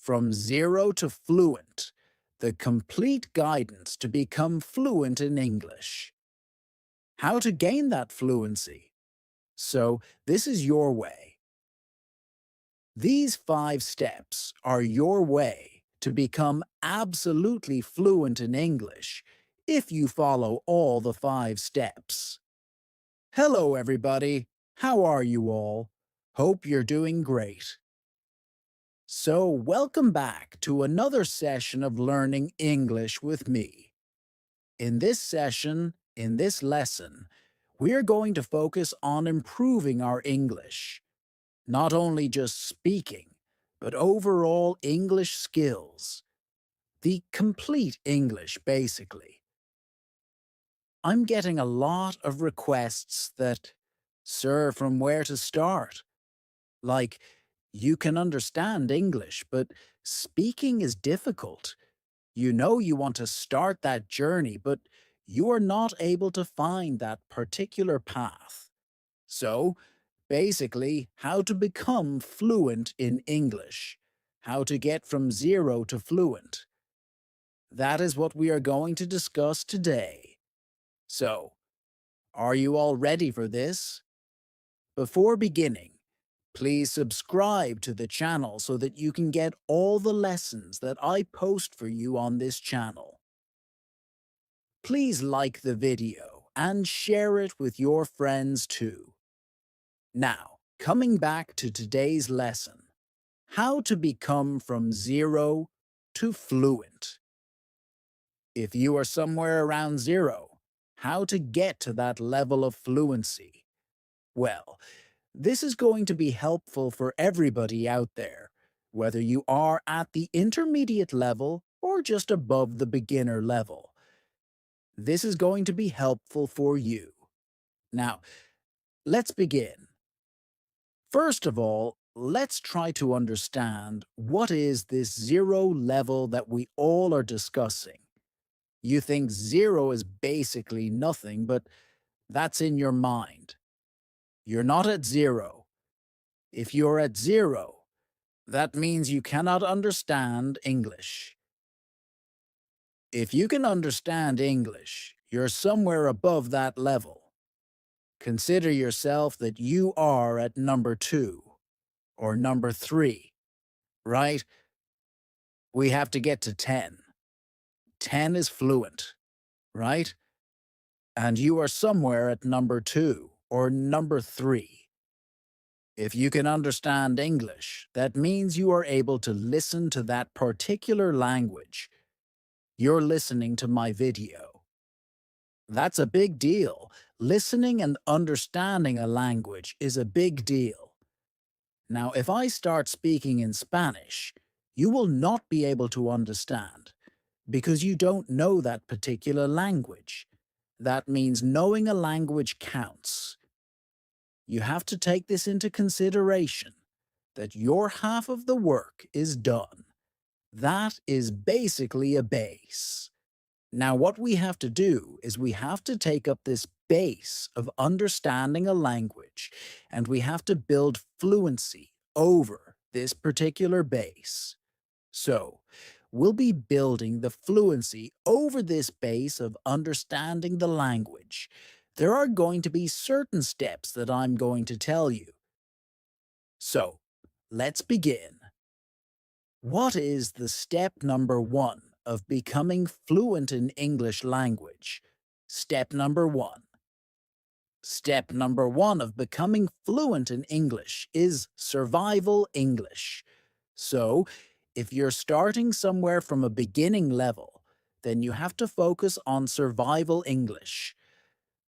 From Zero to Fluent, the complete guidance to become fluent in English. How to gain that fluency? So, this is your way. These 5 steps are your way to become absolutely fluent in English if you follow all the 5 steps. Hello, everybody. How are you all? Hope you're doing great. So, welcome back to another session of learning English with me. In this session, in this lesson, we're going to focus on improving our English. Not only just speaking, but overall English skills. The complete English, basically. I'm getting a lot of requests that, "Sir, from where to start?" Like, you can understand English, but speaking is difficult. You know you want to start that journey, but you are not able to find that particular path. So, basically, how to become fluent in English. How to get from zero to fluent. That is what we are going to discuss today. So, are you all ready for this? Before beginning, please subscribe to the channel so that you can get all the lessons that I post for you on this channel. Please like the video and share it with your friends too. Now, coming back to today's lesson, how to become from zero to fluent. If you are somewhere around zero, how to get to that level of fluency? Well, this is going to be helpful for everybody out there, whether you are at the intermediate level or just above the beginner level. This is going to be helpful for you. Now, let's begin. First of all, let's try to understand what is this zero level that we all are discussing. You think zero is basically nothing, but that's in your mind. You're not at zero. If you're at zero, that means you cannot understand English. If you can understand English, you're somewhere above that level. Consider yourself that you are at number 2 or number 3, right? We have to get to 10. 10 is fluent, right? And you are somewhere at number 2 or number 3. If you can understand English, that means you are able to listen to that particular language. You're listening to my video. That's a big deal. Listening and understanding a language is a big deal. Now, if I start speaking in Spanish, you will not be able to understand because you don't know that particular language. That means knowing a language counts. You have to take this into consideration, that your half of the work is done. That is basically a base. Now, what we have to do is we have to take up this base of understanding a language, and we have to build fluency over this particular base. So, we'll be building the fluency over this base of understanding the language. There are going to be certain steps that I'm going to tell you. So, let's begin. What is the step number 1 of becoming fluent in English language? Step number 1. Step number 1 of becoming fluent in English is survival English. So, if you're starting somewhere from a beginning level, then you have to focus on survival English.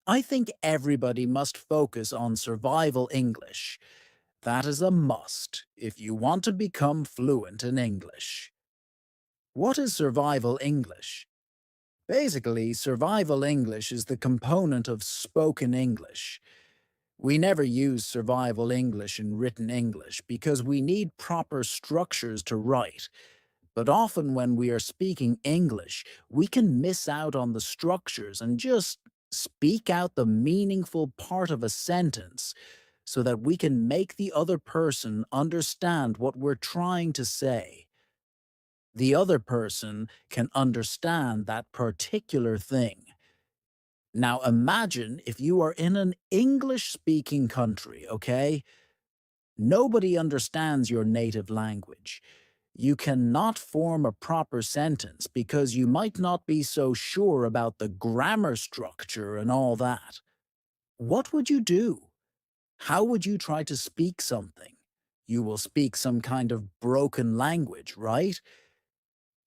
I think everybody must focus on survival English. That is a must if you want to become fluent in English. What is survival English? Basically, survival English is the component of spoken English. We never use survival English in written English because we need proper structures to write. But often when we are speaking English, we can miss out on the structures and just speak out the meaningful part of a sentence so that we can make the other person understand what we're trying to say. The other person can understand that particular thing. Now imagine if you are in an English-speaking country, okay? Nobody understands your native language. You cannot form a proper sentence because you might not be so sure about the grammar structure and all that. What would you do? How would you try to speak something? You will speak some kind of broken language, right?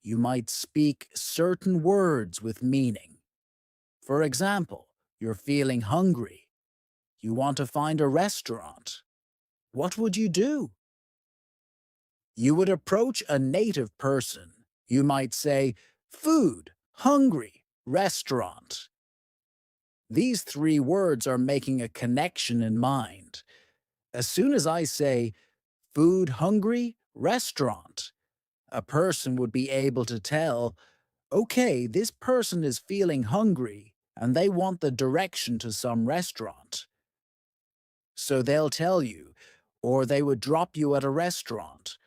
You might speak certain words with meaning. For example, you're feeling hungry. You want to find a restaurant. What would you do? You would approach a native person. You might say, food, hungry, restaurant. These three words are making a connection in mind. As soon as I say, food, hungry, restaurant, a person would be able to tell, okay, this person is feeling hungry and they want the direction to some restaurant. So they'll tell you, or they would drop you at a restaurant,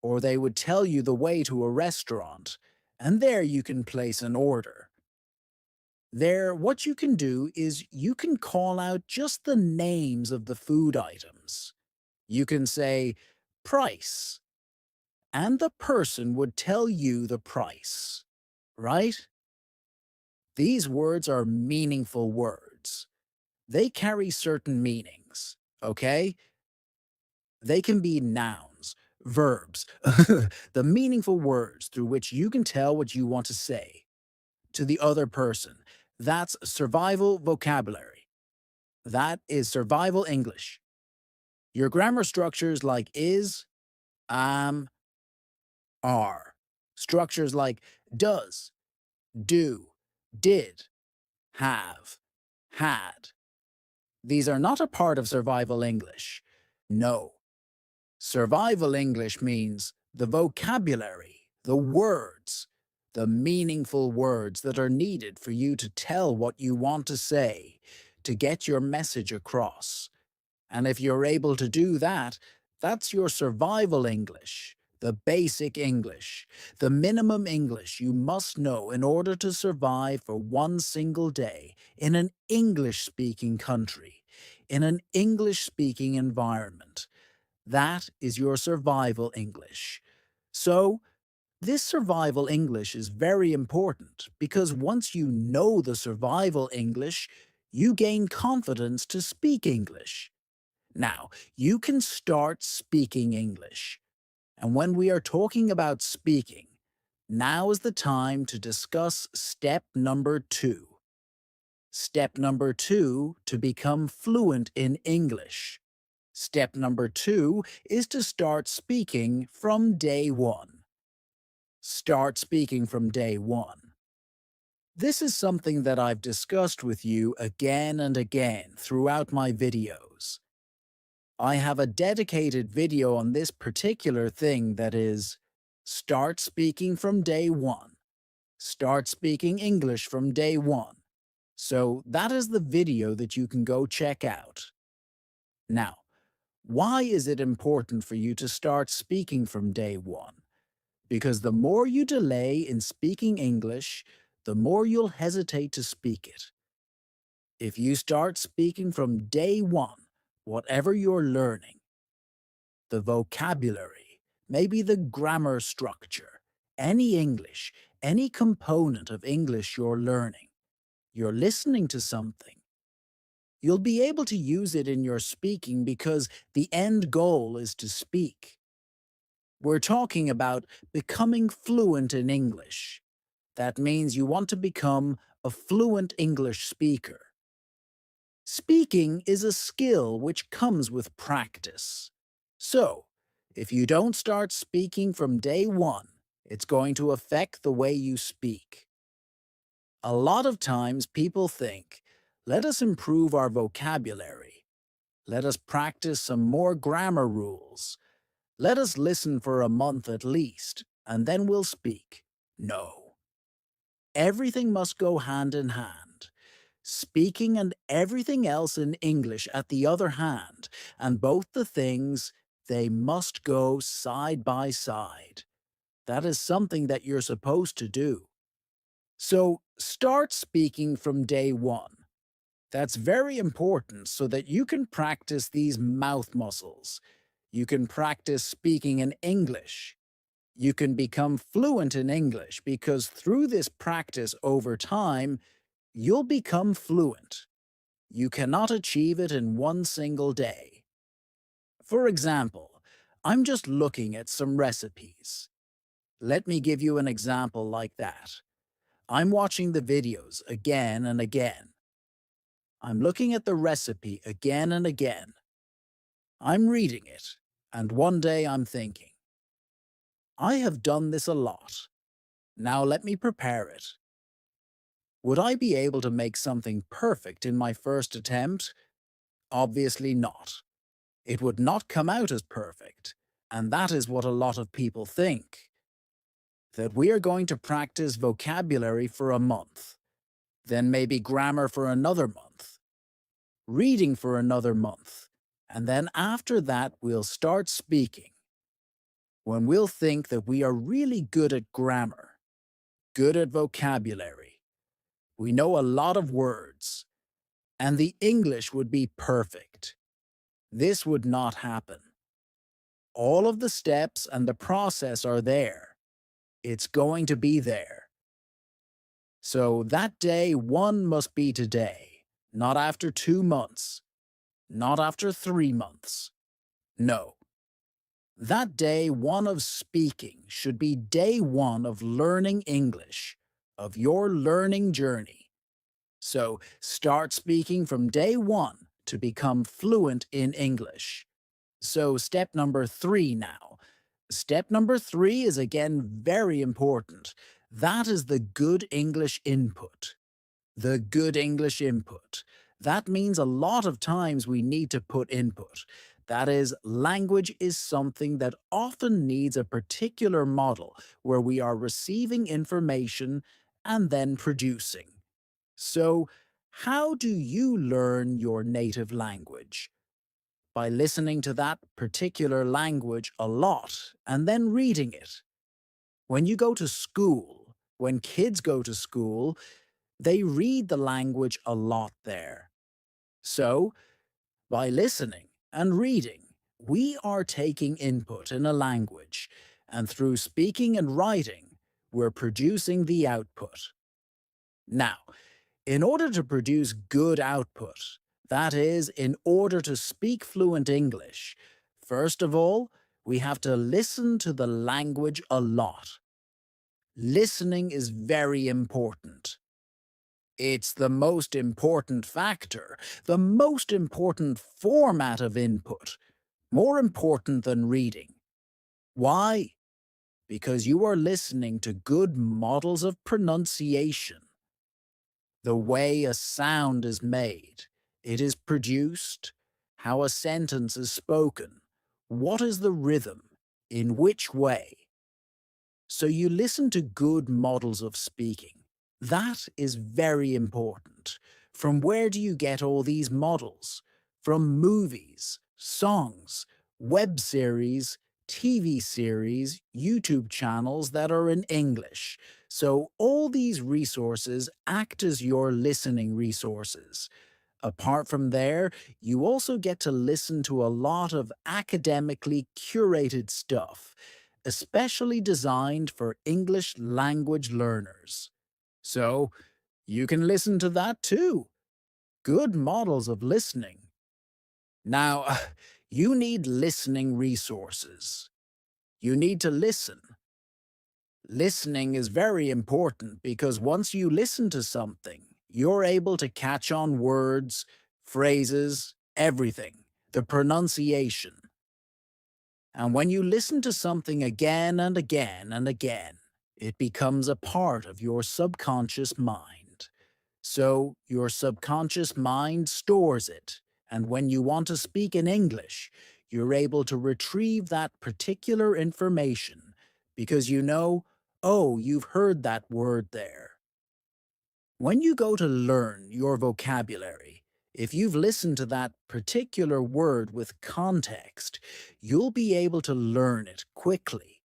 or they would tell you the way to a restaurant, and there you can place an order. There, what you can do is you can call out just the names of the food items. You can say, price, and the person would tell you the price, right? These words are meaningful words. They carry certain meanings, okay? They can be nouns, verbs, the meaningful words through which you can tell what you want to say to the other person. That's survival vocabulary. That is survival English. Your grammar structures like is, am, are. Structures like does, do, did, have, had. These are not a part of survival English. No. Survival English means the vocabulary, the words, the meaningful words that are needed for you to tell what you want to say, to get your message across. And if you're able to do that, that's your survival English, the basic English, the minimum English you must know in order to survive for one single day in an English-speaking country, in an English-speaking environment. That is your survival English. So, this survival English is very important because once you know the survival English, you gain confidence to speak English. Now, you can start speaking English. And when we are talking about speaking, now is the time to discuss step number 2. Step number 2 to become fluent in English. Step number 2 is to start speaking from day 1. Start speaking from day 1. This is something that I've discussed with you again and again throughout my videos. I have a dedicated video on this particular thing that is, start speaking from day 1. Start speaking English from day 1. So that is the video that you can go check out. Now, why is it important for you to start speaking from day 1? Because the more you delay in speaking English, the more you'll hesitate to speak it. If you start speaking from day 1, whatever you're learning, the vocabulary, maybe the grammar structure, any English, any component of English you're learning, you're listening to something, you'll be able to use it in your speaking because the end goal is to speak. We're talking about becoming fluent in English. That means you want to become a fluent English speaker. Speaking is a skill which comes with practice. So, if you don't start speaking from day 1, it's going to affect the way you speak. A lot of times people think, let us improve our vocabulary. Let us practice some more grammar rules. Let us listen for a month at least, and then we'll speak. No. Everything must go hand in hand. Speaking and everything else in English at the other hand, and both the things, they must go side by side. That is something that you're supposed to do. So start speaking from day one. That's very important so that you can practice these mouth muscles. You can practice speaking in English. You can become fluent in English because through this practice over time, you'll become fluent. You cannot achieve it in one single day. For example, I'm just looking at some recipes. Let me give you an example like that. I'm watching the videos again and again. I'm looking at the recipe again and again. I'm reading it, and one day I'm thinking, I have done this a lot. Now let me prepare it. Would I be able to make something perfect in my first attempt? Obviously not. It would not come out as perfect, and that is what a lot of people think. That we are going to practice vocabulary for a month, then maybe grammar for another month, reading for another month, and then after that we'll start speaking, when we'll think that we are really good at grammar, good at vocabulary, we know a lot of words, and the English would be perfect. This would not happen. All of the steps and the process are there. It's going to be there. So that day one must be today, not after 2 months, not after 3 months. No. That day one of speaking should be day one of learning English, of your learning journey. So start speaking from day one to become fluent in English. So step number 3 now. Step number 3 is again very important. That is the good English input. The good English input. That means a lot of times we need to put input. That is, language is something that often needs a particular model where we are receiving information and then producing. So, how do you learn your native language? By listening to that particular language a lot and then reading it. When you go to school, when kids go to school, they read the language a lot there. So, by listening and reading, we are taking input in a language, and through speaking and writing, we're producing the output. Now, in order to produce good output, that is, in order to speak fluent English, first of all, we have to listen to the language a lot. Listening is very important. It's the most important factor, the most important format of input, more important than reading. Why? Because you are listening to good models of pronunciation. The way a sound is made, it is produced, how a sentence is spoken, what is the rhythm, in which way. So you listen to good models of speaking. That is very important. From where do you get all these models? From movies, songs, web series, TV series, YouTube channels that are in English. So all these resources act as your listening resources. Apart from there, you also get to listen to a lot of academically curated stuff, especially designed for English language learners. So, you can listen to that too. Good models of listening. Now, you need listening resources. You need to listen. Listening is very important because once you listen to something, you're able to catch on words, phrases, everything, the pronunciation. And when you listen to something again and again and again, it becomes a part of your subconscious mind. So your subconscious mind stores it, and when you want to speak in English, you're able to retrieve that particular information because you know, oh, you've heard that word there. When you go to learn your vocabulary, if you've listened to that particular word with context, you'll be able to learn it quickly.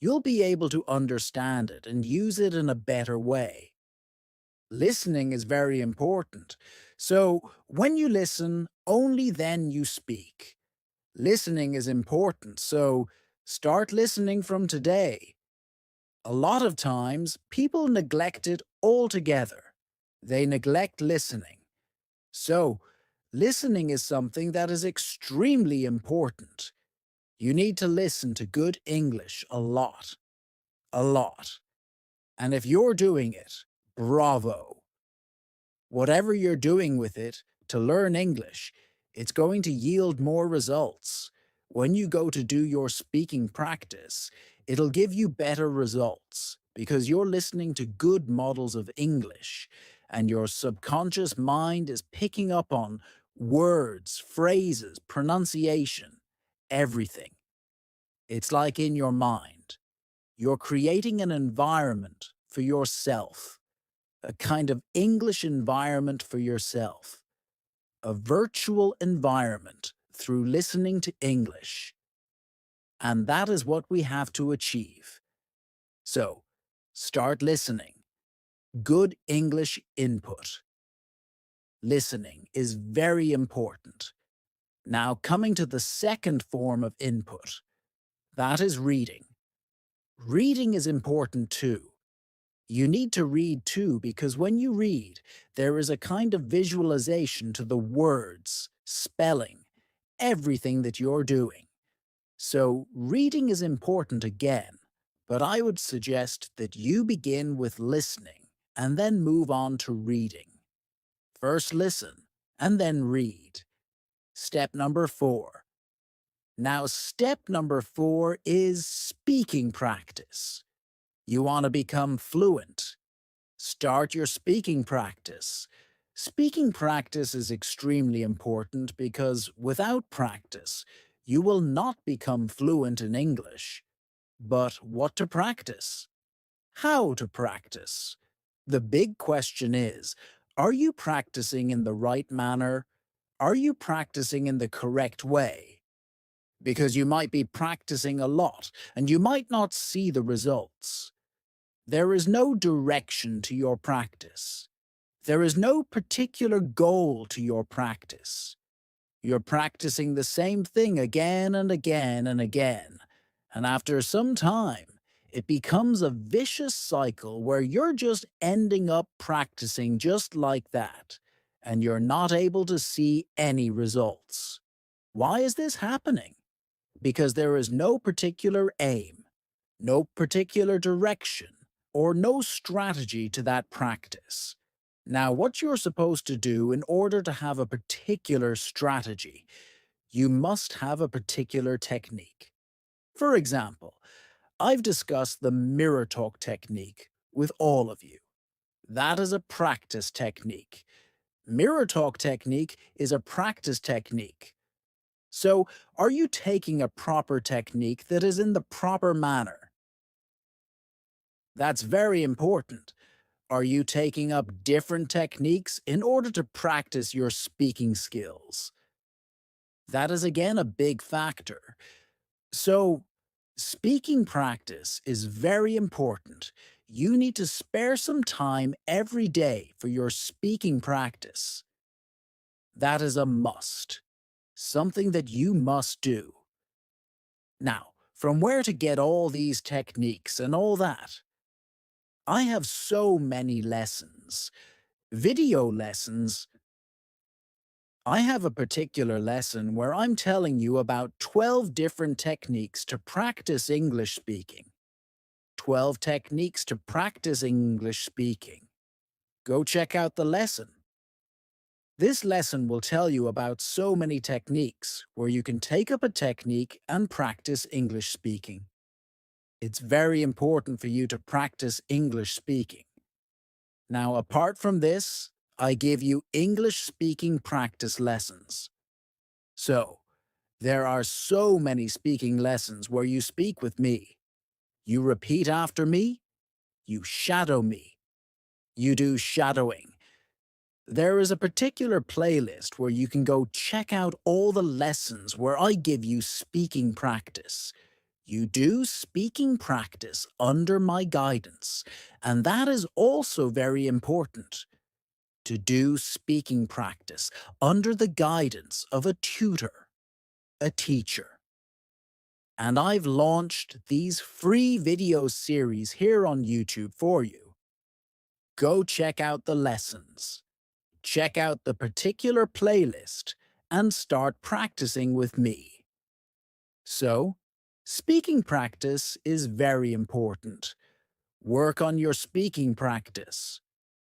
you'll be able to understand it and use it in a better way. Listening is very important. So, when you listen, only then you speak. Listening is important, so start listening from today. A lot of times, people neglect it altogether. They neglect listening. So, listening is something that is extremely important. You need to listen to good English a lot. A lot. And if you're doing it, bravo. Whatever you're doing with it to learn English, it's going to yield more results. When you go to do your speaking practice, it'll give you better results because you're listening to good models of English and your subconscious mind is picking up on words, phrases, pronunciation, everything. It's like in your mind. You're creating an environment for yourself, a kind of English environment for yourself, a virtual environment through listening to English. And that is what we have to achieve. So, start listening. Good English input. Listening is very important. Now, coming to the second form of input, that is reading. Reading is important too. You need to read too because when you read, there is a kind of visualization to the words, spelling, everything that you're doing. So reading is important again, but I would suggest that you begin with listening and then move on to reading. First listen and then read. Step number 4. Now step number 4 is speaking practice. You want to become fluent. Start your speaking practice. Speaking practice is extremely important because without practice, you will not become fluent in English. But what to practice? How to practice? The big question is, are you practicing in the right manner? Are you practicing in the correct way? Because you might be practicing a lot and you might not see the results. There is no direction to your practice. There is no particular goal to your practice. You're practicing the same thing again and again and again, and after some time, it becomes a vicious cycle where you're just ending up practicing just like that, and you're not able to see any results. Why is this happening? Because there is no particular aim, no particular direction, or no strategy to that practice. Now, what you're supposed to do in order to have a particular strategy, you must have a particular technique. For example, I've discussed the mirror talk technique with all of you. That is a practice technique. Mirror talk technique is a practice technique. So, are you taking a proper technique that is in the proper manner? That's very important. Are you taking up different techniques in order to practice your speaking skills? That is again a big factor. So, speaking practice is very important. You need to spare some time every day for your speaking practice. That is a must, something that you must do. Now, from where to get all these techniques and all that? I have so many lessons. Video lessons. I have a particular lesson where I'm telling you about 12 different techniques to practice English speaking. 12 techniques to practice English speaking. Go check out the lesson. This lesson will tell you about so many techniques where you can take up a technique and practice English speaking. It's very important for you to practice English speaking. Now, apart from this, I give you English speaking practice lessons. So, there are so many speaking lessons where you speak with me. You repeat after me, you shadow me, you do shadowing. There is a particular playlist where you can go check out all the lessons where I give you speaking practice. You do speaking practice under my guidance, and that is also very important. To do speaking practice under the guidance of a tutor, a teacher. And I've launched these free video series here on YouTube for you. Go check out the lessons, check out the particular playlist, and start practicing with me. So, speaking practice is very important. Work on your speaking practice.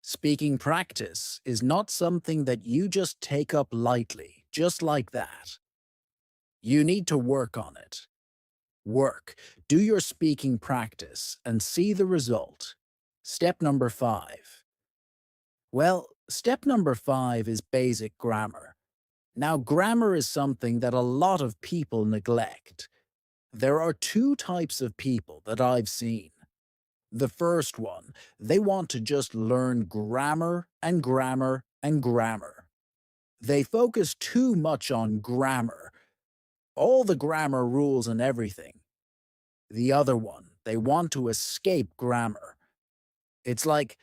Speaking practice is not something that you just take up lightly, just like that. You need to work on it. Work, do your speaking practice, and see the result. Step number 5. Well, step number 5 is basic grammar. Now, grammar is something that a lot of people neglect. There are two types of people that I've seen. The first one, they want to just learn grammar and grammar and grammar. They focus too much on grammar, all the grammar rules and everything. The other one, they want to escape grammar. It's like,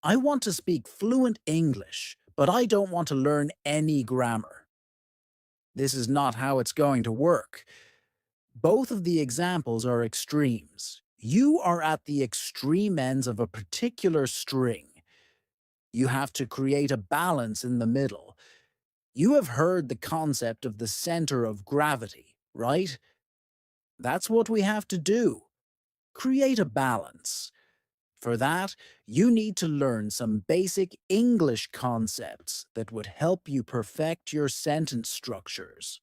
I want to speak fluent English, but I don't want to learn any grammar. This is not how it's going to work. Both of the examples are extremes. You are at the extreme ends of a particular string. You have to create a balance in the middle. You have heard the concept of the center of gravity, right? That's what we have to do. Create a balance. For that, you need to learn some basic English concepts that would help you perfect your sentence structures.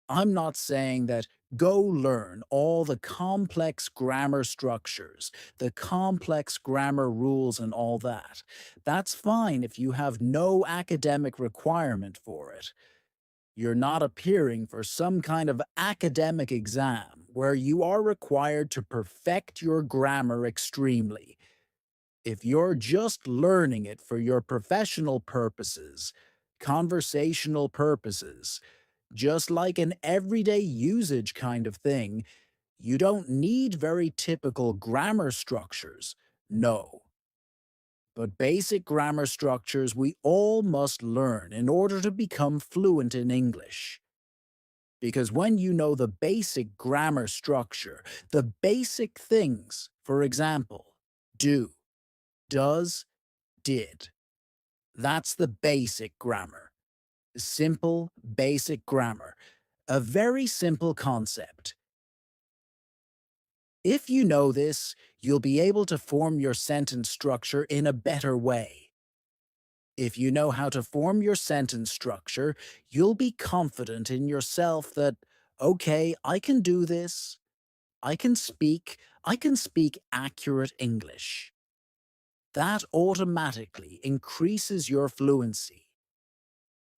I'm not saying that go learn all the complex grammar structures, the complex grammar rules and all that. That's fine if you have no academic requirement for it. You're not appearing for some kind of academic exam where you are required to perfect your grammar extremely. If you're just learning it for your professional purposes, conversational purposes, just like an everyday usage kind of thing, you don't need very typical grammar structures. No. But basic grammar structures we all must learn in order to become fluent in English. Because when you know the basic grammar structure, the basic things, for example, do, does, did, that's the basic grammar. Simple, basic grammar. A very simple concept. If you know this, you'll be able to form your sentence structure in a better way. If you know how to form your sentence structure, you'll be confident in yourself that, okay, I can do this. I can speak accurate English. That automatically increases your fluency.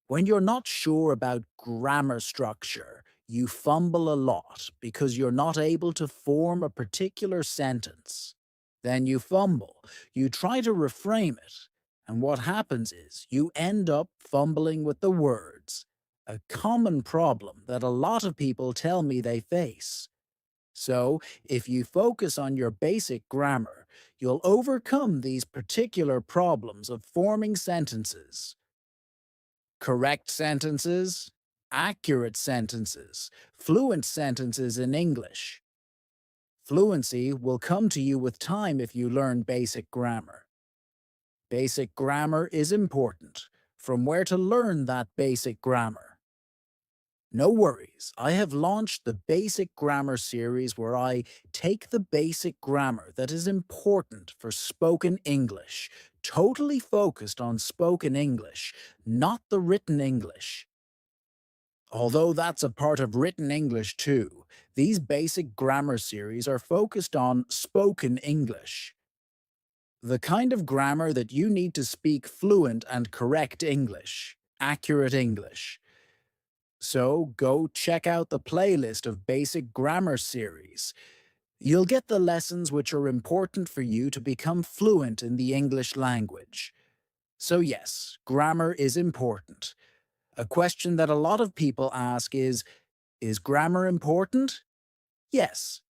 When you're not sure about grammar structure, you fumble a lot because you're not able to form a particular sentence. Then you fumble, you try to reframe it, and what happens is you end up fumbling with the words, a common problem that a lot of people tell me they face. So, if you focus on your basic grammar, you'll overcome these particular problems of forming sentences. Correct sentences, accurate sentences, fluent sentences in English. Fluency will come to you with time if you learn basic grammar. Basic grammar is important. From where to learn that basic grammar? No worries, I have launched the Basic Grammar series where I take the basic grammar that is important for spoken English, totally focused on spoken English, not the written English. Although that's a part of written English too, these basic grammar series are focused on spoken English. The kind of grammar that you need to speak fluent and correct English, accurate English. So go check out the playlist of Basic Grammar series. You'll get the lessons which are important for you to become fluent in the English language. So yes, grammar is important. A question that a lot of people ask is grammar important? Yes,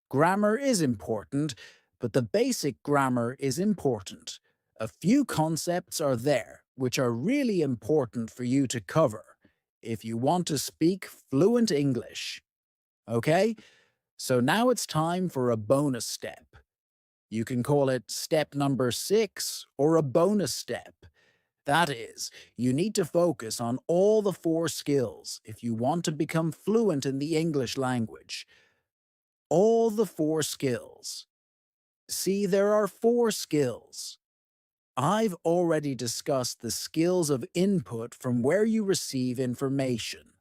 grammar is important, but the basic grammar is important. A few concepts are there which are really important for you to cover if you want to speak fluent English. Okay? So now it's time for a bonus step. You can call it step number 6 or a bonus step. That is, you need to focus on all the 4 skills if you want to become fluent in the English language. All the 4 skills. See, there are 4 skills. I've already discussed the skills of input from where you receive information,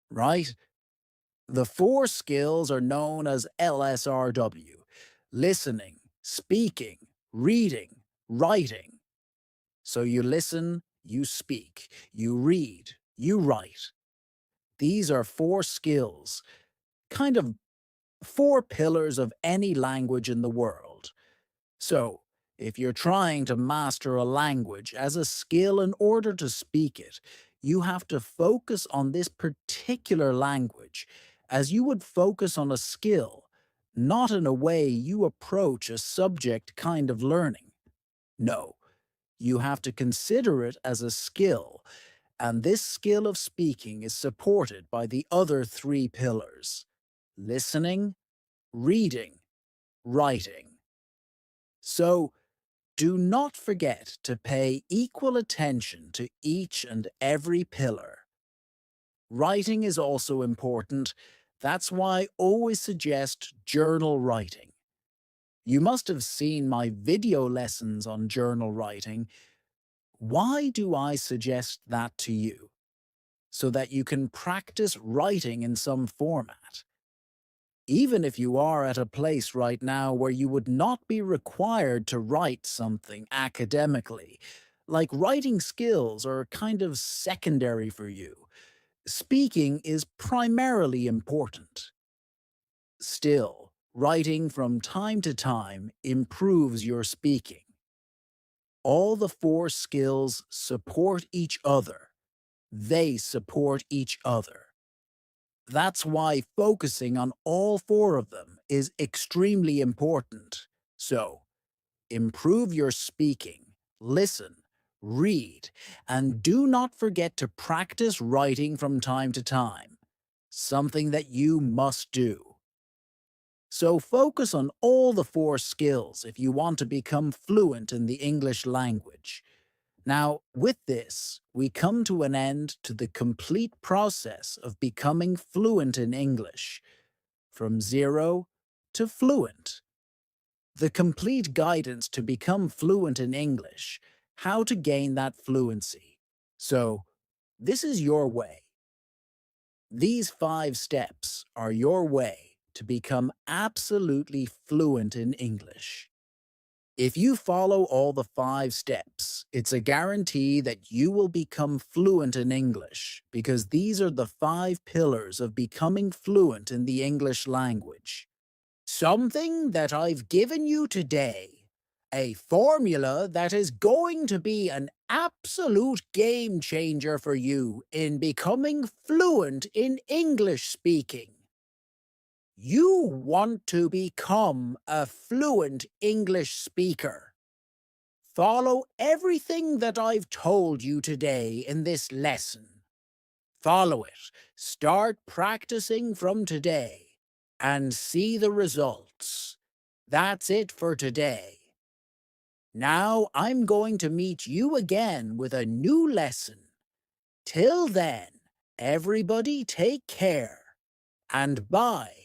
right? The 4 skills are known as LSRW: listening, speaking, reading, writing. So you listen, you speak, you read, you write. These are 4 skills, kind of 4 pillars of any language in the world. So, if you're trying to master a language as a skill in order to speak it, you have to focus on this particular language as you would focus on a skill, not in a way you approach a subject kind of learning. No, you have to consider it as a skill, and this skill of speaking is supported by the other 3 pillars: listening, reading, writing. So, do not forget to pay equal attention to each and every pillar. Writing is also important. That's why I always suggest journal writing. You must have seen my video lessons on journal writing. Why do I suggest that to you? So that you can practice writing in some format. Even if you are at a place right now where you would not be required to write something academically, like writing skills are kind of secondary for you, speaking is primarily important. Still, writing from time to time improves your speaking. All the 4 skills support each other. They support each other. That's why focusing on all 4 of them is extremely important. So, improve your speaking, listen, read, and do not forget to practice writing from time to time, something that you must do. So focus on all the 4 skills if you want to become fluent in the English language. Now, with this, we come to an end to the complete process of becoming fluent in English, from zero to fluent. The complete guidance to become fluent in English, how to gain that fluency. So, this is your way. These 5 steps are your way to become absolutely fluent in English. If you follow all the 5 steps, it's a guarantee that you will become fluent in English because these are the 5 pillars of becoming fluent in the English language. Something that I've given you today, a formula that is going to be an absolute game changer for you in becoming fluent in English speaking. You want to become a fluent English speaker. Follow everything that I've told you today in this lesson. Follow it. Start practicing from today and see the results. That's it for today. Now I'm going to meet you again with a new lesson. Till then, everybody take care and bye.